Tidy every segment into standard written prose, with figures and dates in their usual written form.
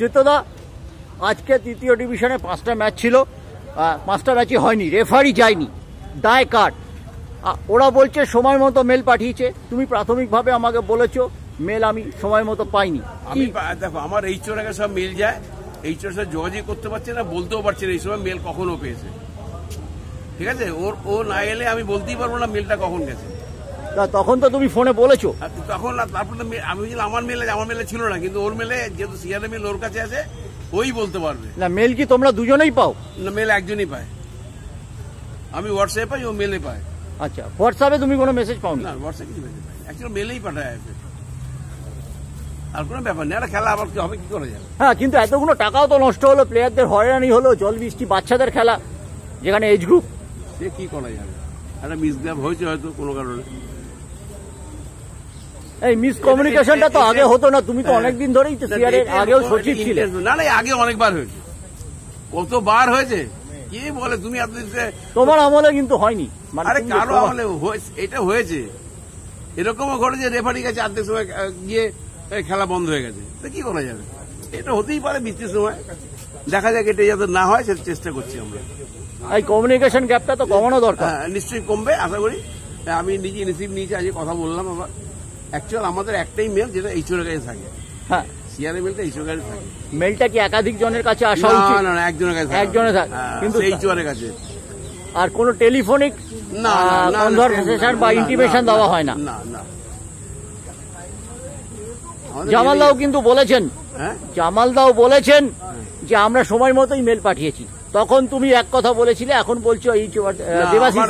চিত্তদা, আজকে তৃতীয় ডিভিশনে 5টা ম্যাচ ছিল, 5টা ম্যাচই হয়নি, রেফারি যায়নি, দায় কার? ওরা বলছে সময় মতো মেল পাঠিয়েছে, তুমি প্রাথমিকভাবে আমাকে বলেছো মেল আমি সময় মতো পাইনি। আমি দেখো আমার এইচওর আগে সব মেল যায়, এইচওর সাথে যোগাযোগ করতে পারছে না, বলতেও পারছে না এই সময় মেল কখনো পেয়েছে। ঠিক আছে, ও না এলে আমি বলতেই পারবো না মেলটা কখন গেছে। তখন তো তুমি ফোনে বলেছো। তখন তারপর তো আমি বলছিলাম আমার মেলে ছিল না, কিন্তু ওর মেলে যেহেতু সিআরএ মেল ওর কাছে আছে, ওই বলতে পারবে। না, মেল কি তোমরা দুজনেই পাও? না, মেল একজনই পায়, আমি হোয়াটসঅ্যাপে পাই, ও মেলে পায়। আচ্ছা, হোয়াটসঅ্যাপে তুমি কোনো মেসেজ পাও না? হোয়াটসঅ্যাপে কিছু মেসেজ পাই, অ্যাকচুয়ালি মেলেই পাঠায়। আর কোনো ব্যাপার নেই, একটা খেলা আবার কি হবে, কি করা যাবে। হ্যাঁ, কিন্তু এতগুলো টাকাও তো নষ্ট হলো, প্লেয়ারদের হয়রানি হলো, জল বৃষ্টি, বাচ্চাদের খেলা, যেখানে এজ গ্রুপ। সে কি করা যাবে, একটা মিসগ্যাপ হয়েছে হয়তো কোনো কারণে। এই মিসকমিউনিকেশনটা তো আগে হতো না, তুমি তো অনেকদিন ধরেই তো সিআরএর আগেও সচিব ছিলে। না না, আগে অনেকবার হয়েছে, কতবার হয়েছে, কি বলে তুমি? তোমার আমলে কিন্তু হয়নি। আরে কারো আমলে এটা হয়েছে, এরকমও ঘটেছে রেফারির কাছে আর্ধেক সময় গিয়ে খেলা বন্ধ হয়ে গেছে, তো কি করা যাবে? এটা হতেই পারে বৃষ্টির সময়, দেখা যাক এটা যাতে না হয় সেটা চেষ্টা করছি আমরা। এই কমিউনিকেশন গ্যাপটা তো কমানো দরকার। নিশ্চয়ই কমবে আশা করি। আমি নিজে ইনিশিয়েটিভ নিয়েছি, আজকে কথা বললাম। আবার অ্যাকচুয়াল আমাদের একটাই মেল যেটা এইচওর কাছে থাকে। হ্যাঁ, সিআরএ মেলটা এইচওর কাছে থাকে। মেলটা কি একাধিক জনের কাছে আসা উচিত? না না, একজনের কাছে, একজনের থাকে, কিন্তু এইচওর কাছে। আর কোন টেলিফোনিক কনভারসেশন বা ইন্টিমেশন দেওয়া হয় না? না না। জামালদাও কিন্তু বলেছেন, জামালদাও বলেছেন যে আমরা সময় মতোই মেল পাঠিয়েছি। তখন তুমি এক কথা বলেছিলে, এখন বলছো এই দেবাশিস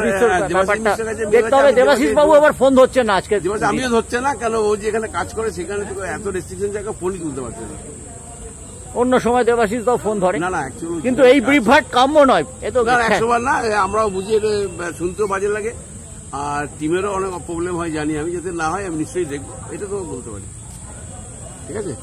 ব্যাপারটা দেখতে হবে। দেবাশিস বাবু আবার ফোন ধরছেন না আজকে। আমিও ধরছে না, কেন ও যেখানে কাজ করে সেখানে এত রেস্ট্রিকশন জায়গা ফোনই তুলতে পারছে না। অন্য সময় দেবাশিস দাও ফোন ধরে, না না, কিন্তু এই ব্রিফহাট কাম্য নয়। এ তো 100বার না, আমরাও বুঝি, এটা শুনতেও বাজে লাগে, আর টিমেরও অনেক প্রবলেম হয় জানি আমি, যাতে না হয় আমি নিশ্চয়ই দেখবো, এটা তো বলতে পারি। ঠিক আছে।